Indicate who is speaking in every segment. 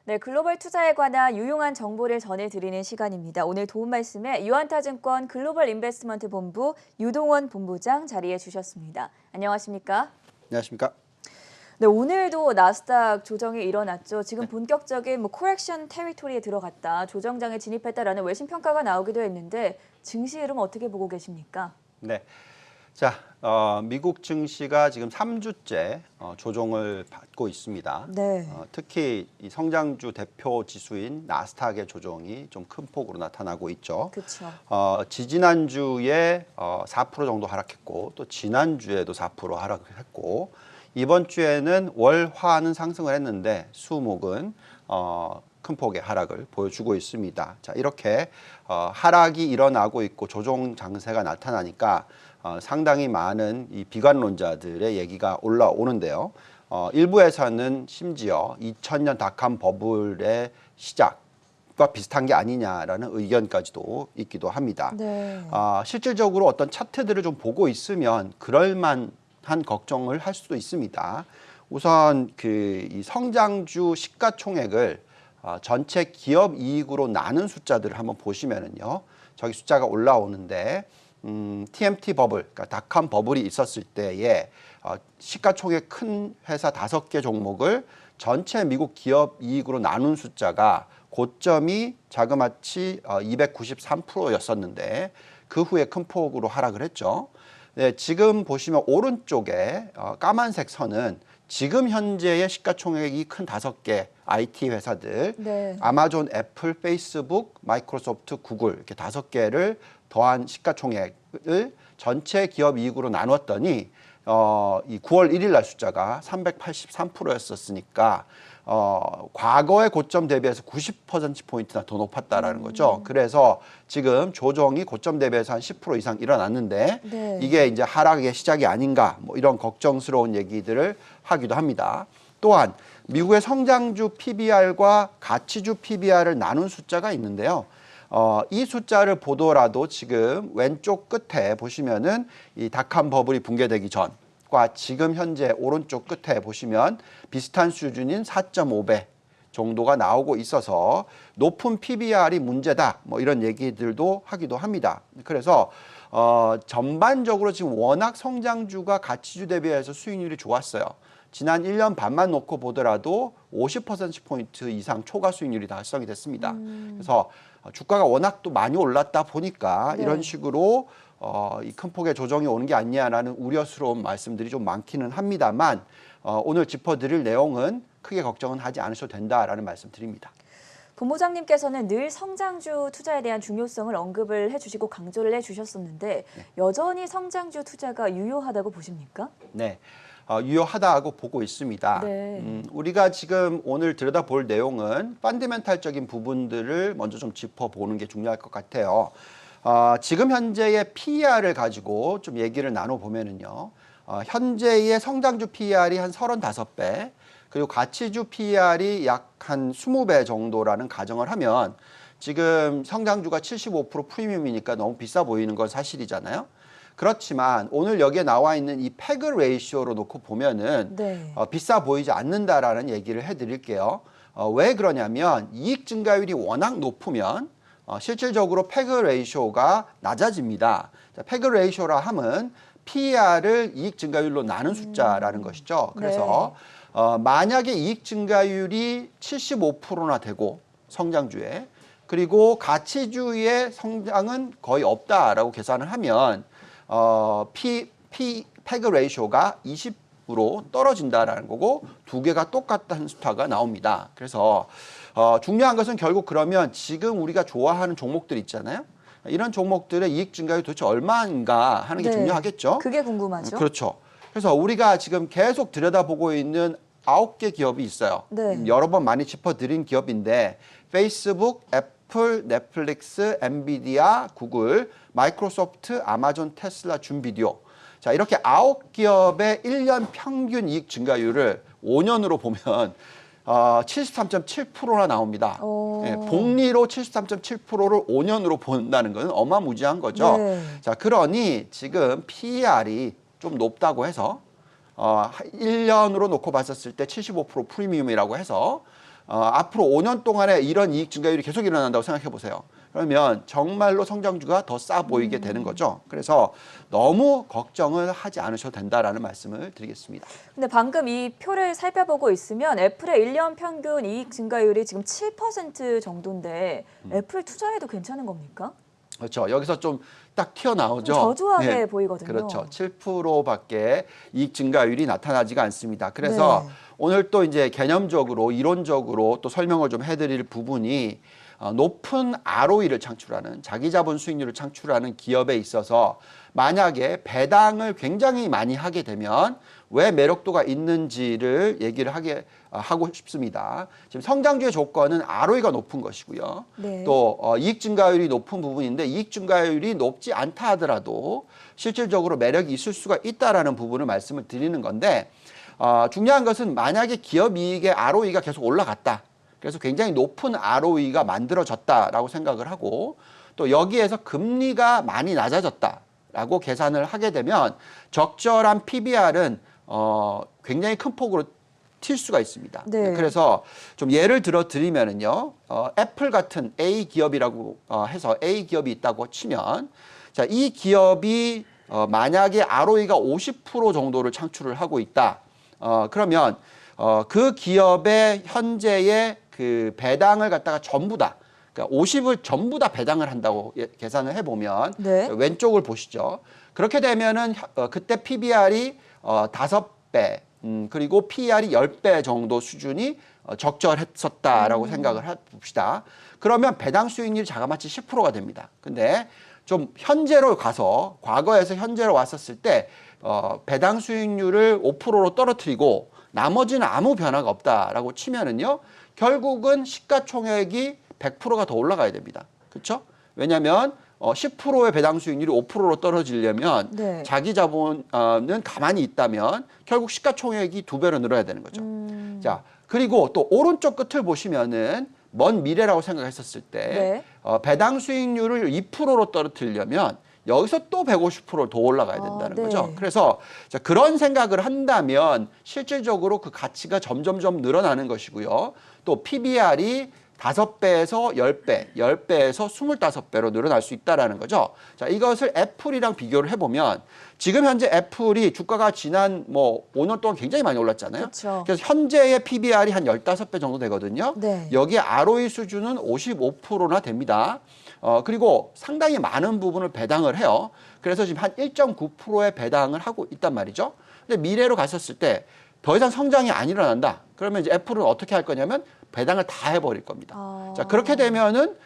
Speaker 1: 네, 글로벌 투자에 관한 유용한 정보를 전해드리는 시간입니다. 오늘 도움 말씀에 유한타증권 글로벌 인베스트먼트 본부 유동원 본부장 자리해 주셨습니다. 안녕하십니까?
Speaker 2: 안녕하십니까?
Speaker 1: 네, 오늘도 나스닥 조정이 일어났죠. 지금 본격적인 코렉션 테리토리에 들어갔다, 조정장에 진입했다라는 외신 평가가 나오기도 했는데 증시 흐름 어떻게 보고 계십니까?
Speaker 2: 네. 자, 미국 증시가 지금 3주째 조정을 받고 있습니다.
Speaker 1: 네.
Speaker 2: 특히 이 성장주 대표 지수인 나스닥의 조정이 좀 큰 폭으로 나타나고 있죠.
Speaker 1: 그렇죠.
Speaker 2: 지지난주에 4% 정도 하락했고 또 지난주에도 4% 하락했고 이번 주에는 월화는 상승을 했는데 수목은 큰 폭의 하락을 보여주고 있습니다. 자, 이렇게 하락이 일어나고 있고 조정 장세가 나타나니까 상당히 많은 이 비관론자들의 얘기가 올라오는데요. 일부에서는 심지어 2000년 닷컴 버블의 시작과 비슷한 게 아니냐라는 의견까지도 있기도 합니다.
Speaker 1: 네.
Speaker 2: 실질적으로 어떤 차트들을 좀 보고 있으면 그럴만한 걱정을 할 수도 있습니다. 우선 이 성장주 시가총액을 전체 기업 이익으로 나눈 숫자들을 한번 보시면은요, 저기 숫자가 올라오는데 TMT 버블, 그러니까 닷컴 버블이 있었을 때에 시가총액 큰 회사 5개 종목을 전체 미국 기업 이익으로 나눈 숫자가 고점이 자그마치 293%였었는데 그 후에 큰 폭으로 하락을 했죠. 네, 지금 보시면 오른쪽에 까만색 선은 지금 현재의 시가총액이 큰 5개 IT 회사들,
Speaker 1: 네.
Speaker 2: 아마존, 애플, 페이스북, 마이크로소프트, 구글 이렇게 5개를 더한 시가총액을 전체 기업 이익으로 나눴더니 이 9월 1일 날 숫자가 383%였었으니까 과거의 고점 대비해서 90%포인트나 더 높았다라는 거죠. 그래서 지금 조정이 고점 대비해서 한 10% 이상 일어났는데
Speaker 1: 네.
Speaker 2: 이게 이제 하락의 시작이 아닌가 뭐 이런 걱정스러운 얘기들을 하기도 합니다. 또한 미국의 성장주 PBR과 가치주 PBR을 나눈 숫자가 있는데요. 이 숫자를 보더라도 지금 왼쪽 끝에 보시면은 이 닷컴 버블이 붕괴되기 전과 지금 현재 오른쪽 끝에 보시면 비슷한 수준인 4.5배 정도가 나오고 있어서 높은 PBR이 문제다 뭐 이런 얘기들도 하기도 합니다. 그래서 전반적으로 지금 워낙 성장주가 가치주 대비해서 수익률이 좋았어요. 지난 1년 반만 놓고 보더라도 50%포인트 이상 초과 수익률이 달성이 됐습니다. 그래서 주가가 워낙 또 많이 올랐다 보니까
Speaker 1: 네.
Speaker 2: 이런 식으로 이 큰 폭의 조정이 오는 게 아니냐라는 우려스러운 말씀들이 좀 많기는 합니다만 오늘 짚어드릴 내용은 크게 걱정은 하지 않으셔도 된다라는 말씀 드립니다.
Speaker 1: 본부장님께서는 늘 성장주 투자에 대한 중요성을 언급을 해주시고 강조를 해주셨었는데 여전히 성장주 투자가 유효하다고 보십니까?
Speaker 2: 네. 유효하다고 보고 있습니다.
Speaker 1: 네.
Speaker 2: 우리가 지금 오늘 들여다볼 내용은 펀더멘탈적인 부분들을 먼저 좀 짚어보는 게 중요할 것 같아요. 지금 현재의 PER을 가지고 좀 얘기를 나눠보면은요. 현재의 성장주 PER이 한 35배, 그리고 가치주 PER이 약 한 20배 정도라는 가정을 하면 지금 성장주가 75% 프리미엄이니까 너무 비싸 보이는 건 사실이잖아요. 그렇지만 오늘 여기에 나와 있는 이 패그 레이시오로 놓고 보면은
Speaker 1: 네.
Speaker 2: 비싸 보이지 않는다라는 얘기를 해드릴게요. 왜 그러냐면 이익 증가율이 워낙 높으면 실질적으로 패그 레이시오가 낮아집니다. 자, 패그 레이시오라 함은 PER을 이익 증가율로 나눈 숫자라는 것이죠. 그래서 만약에 이익 증가율이 75%나 되고 성장주에 그리고 가치주의 성장은 거의 없다라고 계산을 하면 패그 레이쇼가 20으로 떨어진다라는 거고 두 개가 똑같다는 숫자가 나옵니다. 그래서 중요한 것은 결국 그러면 지금 우리가 좋아하는 종목들 있잖아요. 이런 종목들의 이익 증가율이 도대체 얼마인가 하는 게
Speaker 1: 네.
Speaker 2: 중요하겠죠.
Speaker 1: 그게 궁금하죠.
Speaker 2: 그렇죠. 그래서 우리가 지금 계속 들여다보고 있는 9개 기업이 있어요.
Speaker 1: 네.
Speaker 2: 여러 번 많이 짚어드린 기업인데 페이스북, 애플, 넷플릭스, 엔비디아, 구글, 마이크로소프트, 아마존, 테슬라, 준비디오. 자, 이렇게 9기업의 1년 평균 이익 증가율을 5년으로 보면 73.7%나 나옵니다. 예, 복리로 73.7%를 5년으로 본다는 것은 어마무지한 거죠.
Speaker 1: 네.
Speaker 2: 자, 그러니 지금 PER이 좀 높다고 해서 1년으로 놓고 봤었을 때 75% 프리미엄이라고 해서 앞으로 5년 동안에 이런 이익 증가율이 계속 일어난다고 생각해 보세요. 그러면 정말로 성장주가 더 싸 보이게 되는 거죠. 그래서 너무 걱정을 하지 않으셔도 된다라는 말씀을 드리겠습니다.
Speaker 1: 근데 방금 이 표를 살펴보고 있으면 애플의 1년 평균 이익 증가율이 지금 7% 정도인데 애플 투자해도 괜찮은 겁니까?
Speaker 2: 그렇죠. 여기서 좀 딱 튀어나오죠.
Speaker 1: 좀 저조하게 보이거든요.
Speaker 2: 그렇죠. 7%밖에 이익 증가율이 나타나지가 않습니다. 그래서
Speaker 1: 네.
Speaker 2: 오늘 또 이제 개념적으로 이론적으로 또 설명을 좀 해드릴 부분이 높은 ROE를 창출하는 자기 자본 수익률을 창출하는 기업에 있어서 만약에 배당을 굉장히 많이 하게 되면 왜 매력도가 있는지를 얘기를 하고 싶습니다. 지금 성장주의 조건은 ROE가 높은 것이고요.
Speaker 1: 네.
Speaker 2: 또 이익 증가율이 높은 부분인데 이익 증가율이 높지 않다 하더라도 실질적으로 매력이 있을 수가 있다라는 부분을 말씀을 드리는 건데 중요한 것은 만약에 기업 이익의 ROE가 계속 올라갔다. 그래서 굉장히 높은 ROE가 만들어졌다라고 생각을 하고 또 여기에서 금리가 많이 낮아졌다라고 계산을 하게 되면 적절한 PBR은 굉장히 큰 폭으로 튈 수가 있습니다.
Speaker 1: 네.
Speaker 2: 그래서 좀 예를 들어 드리면은요, 애플 같은 A 기업이라고 해서 A 기업이 있다고 치면, 자, 이 기업이 만약에 ROE가 50% 정도를 창출을 하고 있다. 그러면 그 기업의 현재의 그 배당을 갖다가 전부 다, 그러니까 50을 전부 다 배당을 한다고 계산을 해보면
Speaker 1: 네.
Speaker 2: 왼쪽을 보시죠. 그렇게 되면은 그때 PBR이 5배, 그리고 PER이 10배 정도 수준이 적절했었다라고 생각을 해봅시다. 그러면 배당 수익률이 자그마치 10%가 됩니다. 근데 좀 현재로 가서 과거에서 현재로 왔었을 때 배당 수익률을 5%로 떨어뜨리고 나머지는 아무 변화가 없다라고 치면은요. 결국은 시가총액이 100%가 더 올라가야 됩니다. 그렇죠? 왜냐하면 10%의 배당 수익률이 5%로 떨어지려면
Speaker 1: 네.
Speaker 2: 자기 자본은 가만히 있다면 결국 시가총액이 2배로 늘어야 되는 거죠. 자, 그리고 또 오른쪽 끝을 보시면은 먼 미래라고 생각했었을 때
Speaker 1: 네.
Speaker 2: 배당 수익률을 2%로 떨어뜨리려면 여기서 또 150% 더 올라가야 된다는
Speaker 1: 네.
Speaker 2: 거죠. 그래서 자, 그런 생각을 한다면 실질적으로 그 가치가 점점점 늘어나는 것이고요. 또 PBR이 5배에서 10배, 10배에서 25배로 늘어날 수 있다는 거죠. 자, 이것을 애플이랑 비교를 해보면 지금 현재 애플이 주가가 지난 5년 동안 굉장히 많이 올랐잖아요.
Speaker 1: 그렇죠.
Speaker 2: 그래서 현재의 PBR이 한 15배 정도 되거든요.
Speaker 1: 네.
Speaker 2: 여기에 ROE 수준은 55%나 됩니다. 그리고 상당히 많은 부분을 배당을 해요. 그래서 지금 한 1.9%의 배당을 하고 있단 말이죠. 근데 미래로 갔었을 때 더 이상 성장이 안 일어난다. 그러면 이제 애플은 어떻게 할 거냐면 배당을 다 해버릴 겁니다. 자, 그렇게 되면은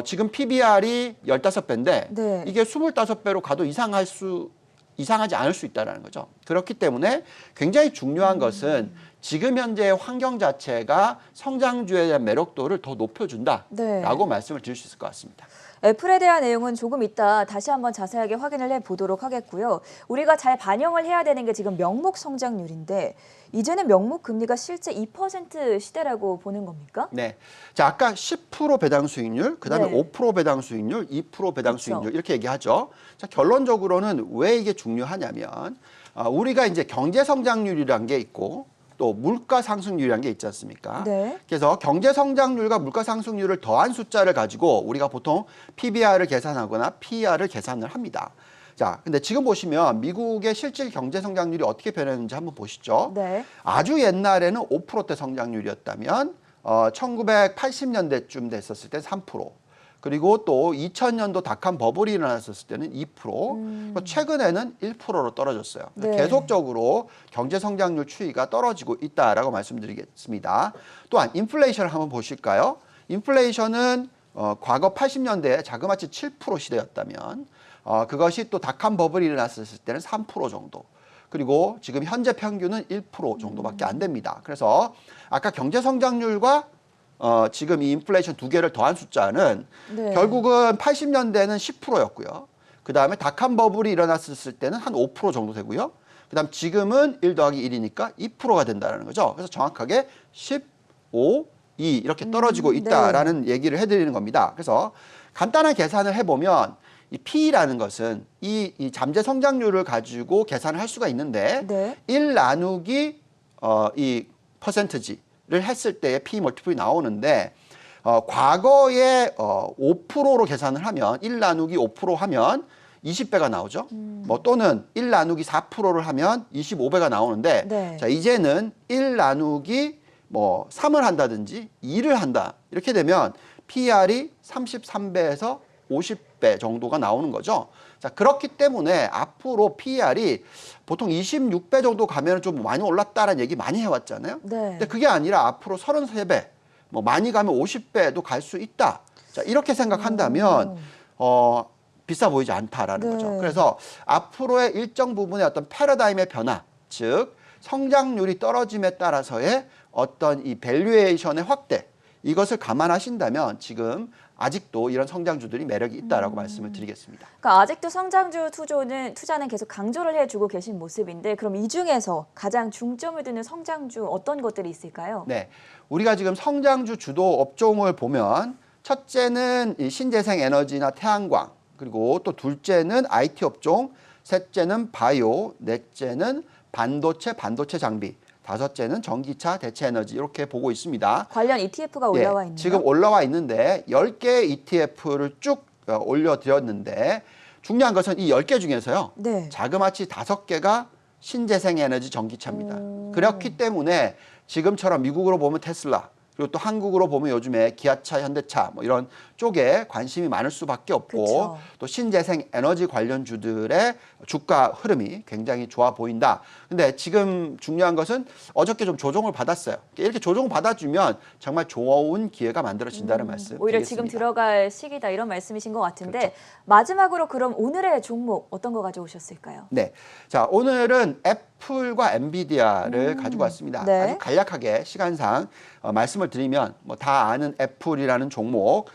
Speaker 2: 지금 PBR이 15배인데
Speaker 1: 네.
Speaker 2: 이게 25배로 가도 이상하지 않을 수 있다는 거죠. 그렇기 때문에 굉장히 중요한 것은 지금 현재의 환경 자체가 성장주에 대한 매력도를 더 높여준다라고
Speaker 1: 네.
Speaker 2: 말씀을 드릴 수 있을 것 같습니다.
Speaker 1: 애플에 대한 내용은 조금 이따 다시 한번 자세하게 확인을 해보도록 하겠고요. 우리가 잘 반영을 해야 되는 게 지금 명목 성장률인데 이제는 명목 금리가 실제 2% 시대라고 보는 겁니까?
Speaker 2: 네. 자, 아까 10% 배당 수익률, 그다음에
Speaker 1: 네.
Speaker 2: 5% 배당 수익률, 2% 배당
Speaker 1: 그렇죠.
Speaker 2: 수익률 이렇게 얘기하죠. 자, 결론적으로는 왜 이게 중요하냐면 우리가 이제 경제 성장률이란 게 있고 또 물가 상승률이라는 게 있지 않습니까?
Speaker 1: 네.
Speaker 2: 그래서 경제 성장률과 물가 상승률을 더한 숫자를 가지고 우리가 보통 PBR을 계산하거나 PER을 계산을 합니다. 자, 근데 지금 보시면 미국의 실질 경제 성장률이 어떻게 변했는지 한번 보시죠.
Speaker 1: 네.
Speaker 2: 아주 옛날에는 5%대 성장률이었다면 1980년대쯤 됐었을 때 3%. 그리고 또 2000년도 닷컴 버블이 일어났었을 때는 2%, 최근에는 1%로 떨어졌어요.
Speaker 1: 네.
Speaker 2: 계속적으로 경제 성장률 추이가 떨어지고 있다라고 말씀드리겠습니다. 또한 인플레이션을 한번 보실까요? 인플레이션은 과거 80년대에 자그마치 7% 시대였다면 그것이 또 닷컴 버블이 일어났을 때는 3% 정도. 그리고 지금 현재 평균은 1% 정도밖에 안 됩니다. 그래서 아까 경제 성장률과 지금 이 인플레이션 두 개를 더한 숫자는
Speaker 1: 네.
Speaker 2: 결국은 80년대는 10%였고요. 그 다음에 닷컴 버블이 일어났을 때는 한 5% 정도 되고요. 그 다음 지금은 1 더하기 1이니까 2%가 된다는 거죠. 그래서 정확하게 15, 2 이렇게 떨어지고 있다라는 얘기를 해드리는 겁니다. 그래서 간단한 계산을 해보면 이 P라는 것은 이 잠재 성장률을 가지고 계산을 할 수가 있는데
Speaker 1: 네.
Speaker 2: 1 나누기 이 퍼센트지 했을 때의 P 멀티플이 나오는데 과거에 5%로 계산을 하면 1 나누기 5% 하면 20배가 나오죠. 뭐 또는 1 나누기 4%를 하면 25배가 나오는데
Speaker 1: 네.
Speaker 2: 자, 이제는 1 나누기 뭐 3을 한다든지 2를 한다. 이렇게 되면 PER이 33배에서 50배 정도가 나오는 거죠. 자, 그렇기 때문에 앞으로 PER이 보통 26배 정도 가면 좀 많이 올랐다라는 얘기 많이 해왔잖아요.
Speaker 1: 네.
Speaker 2: 근데 그게 아니라 앞으로 33배, 뭐 많이 가면 50배도 갈 수 있다. 자, 이렇게 생각한다면 비싸 보이지 않다라는
Speaker 1: 네.
Speaker 2: 거죠. 그래서 앞으로의 일정 부분의 어떤 패러다임의 변화, 즉 성장률이 떨어짐에 따라서의 어떤 이 밸류에이션의 확대, 이것을 감안하신다면 지금 아직도 이런 성장주들이 매력이 있다라고 말씀을 드리겠습니다.
Speaker 1: 그러니까 아직도 성장주 투자는 계속 강조를 해주고 계신 모습인데 그럼 이 중에서 가장 중점을 두는 성장주 어떤 것들이 있을까요?
Speaker 2: 네, 우리가 지금 성장주 주도 업종을 보면 첫째는 이 신재생 에너지나 태양광, 그리고 또 둘째는 IT 업종, 셋째는 바이오, 넷째는 반도체 장비, 다섯째는 전기차, 대체 에너지 이렇게 보고 있습니다.
Speaker 1: 관련 ETF가 올라와 있네요.
Speaker 2: 지금 올라와 있는데 10개의 ETF를 쭉 올려드렸는데 중요한 것은 이 10개 중에서요.
Speaker 1: 네.
Speaker 2: 자그마치 5개가 신재생 에너지 전기차입니다. 그렇기 때문에 지금처럼 미국으로 보면 테슬라, 그리고 또 한국으로 보면 요즘에 기아차, 현대차 뭐 이런 쪽에 관심이 많을 수밖에 없고
Speaker 1: 그쵸.
Speaker 2: 또 신재생 에너지 관련주들의 주가 흐름이 굉장히 좋아 보인다. 근데 지금 중요한 것은 어저께 좀 조정을 받았어요. 이렇게 조정 받아주면 정말 좋은 기회가 만들어진다는 말씀
Speaker 1: 오히려
Speaker 2: 드리겠습니다.
Speaker 1: 지금 들어갈 시기다 이런 말씀이신 것 같은데
Speaker 2: 그렇죠.
Speaker 1: 마지막으로 그럼 오늘의 종목 어떤 거 가져오셨을까요?
Speaker 2: 네, 자 오늘은 애플과 엔비디아를 가지고 왔습니다.
Speaker 1: 네.
Speaker 2: 아주 간략하게 시간상 말씀을 드리면 뭐 다 아는 애플이라는 종목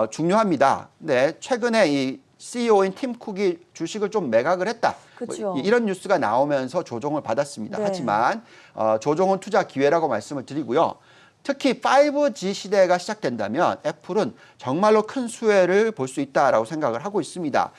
Speaker 2: 중요합니다. 근데 최근에 이 CEO인 팀 쿡이 주식을 좀 매각을 했다.
Speaker 1: 그쵸.
Speaker 2: 이런 뉴스가 나오면서 조정을 받았습니다.
Speaker 1: 네.
Speaker 2: 하지만 조정은 투자 기회라고 말씀을 드리고요. 특히 5G 시대가 시작된다면 애플은 정말로 큰 수혜를 볼 수 있다라고 생각을 하고 있습니다.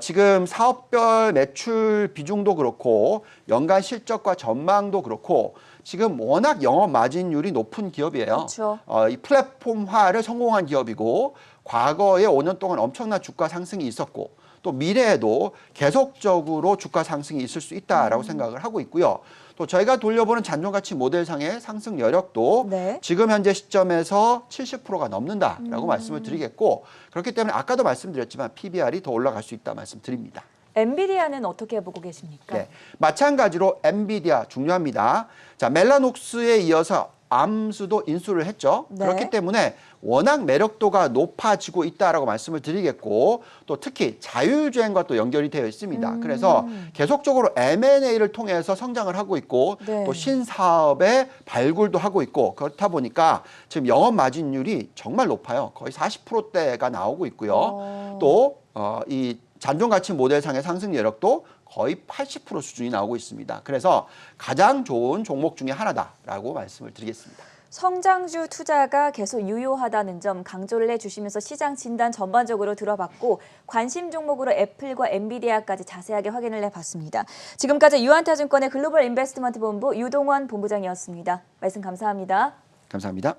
Speaker 2: 지금 사업별 매출 비중도 그렇고 연간 실적과 전망도 그렇고 지금 워낙 영업 마진율이 높은 기업이에요.
Speaker 1: 그렇죠.
Speaker 2: 이 플랫폼화를 성공한 기업이고 과거에 5년 동안 엄청난 주가 상승이 있었고 또 미래에도 계속적으로 주가 상승이 있을 수 있다라고 생각을 하고 있고요. 또 저희가 돌려보는 잔존가치 모델상의 상승 여력도
Speaker 1: 네.
Speaker 2: 지금 현재 시점에서 70%가 넘는다라고 말씀을 드리겠고 그렇기 때문에 아까도 말씀드렸지만 PBR이 더 올라갈 수 있다 말씀드립니다.
Speaker 1: 엔비디아는 어떻게 보고 계십니까?
Speaker 2: 네, 마찬가지로 엔비디아 중요합니다. 자, 멜라녹스에 이어서 암스도 인수를 했죠.
Speaker 1: 네.
Speaker 2: 그렇기 때문에 워낙 매력도가 높아지고 있다라고 말씀을 드리겠고 또 특히 자율주행과 또 연결이 되어 있습니다. 그래서 계속적으로 M&A를 통해서 성장을 하고 있고
Speaker 1: 네.
Speaker 2: 또 신사업의 발굴도 하고 있고 그렇다 보니까 지금 영업 마진율이 정말 높아요. 거의 40%대가 나오고 있고요. 또 이 잔존가치 모델상의 상승 여력도 거의 80% 수준이 나오고 있습니다. 그래서 가장 좋은 종목 중에 하나다라고 말씀을 드리겠습니다.
Speaker 1: 성장주 투자가 계속 유효하다는 점 강조를 해주시면서 시장 진단 전반적으로 들어봤고 관심 종목으로 애플과 엔비디아까지 자세하게 확인을 해봤습니다. 지금까지 유한타증권의 글로벌 인베스트먼트 본부 유동원 본부장이었습니다. 말씀 감사합니다.
Speaker 2: 감사합니다.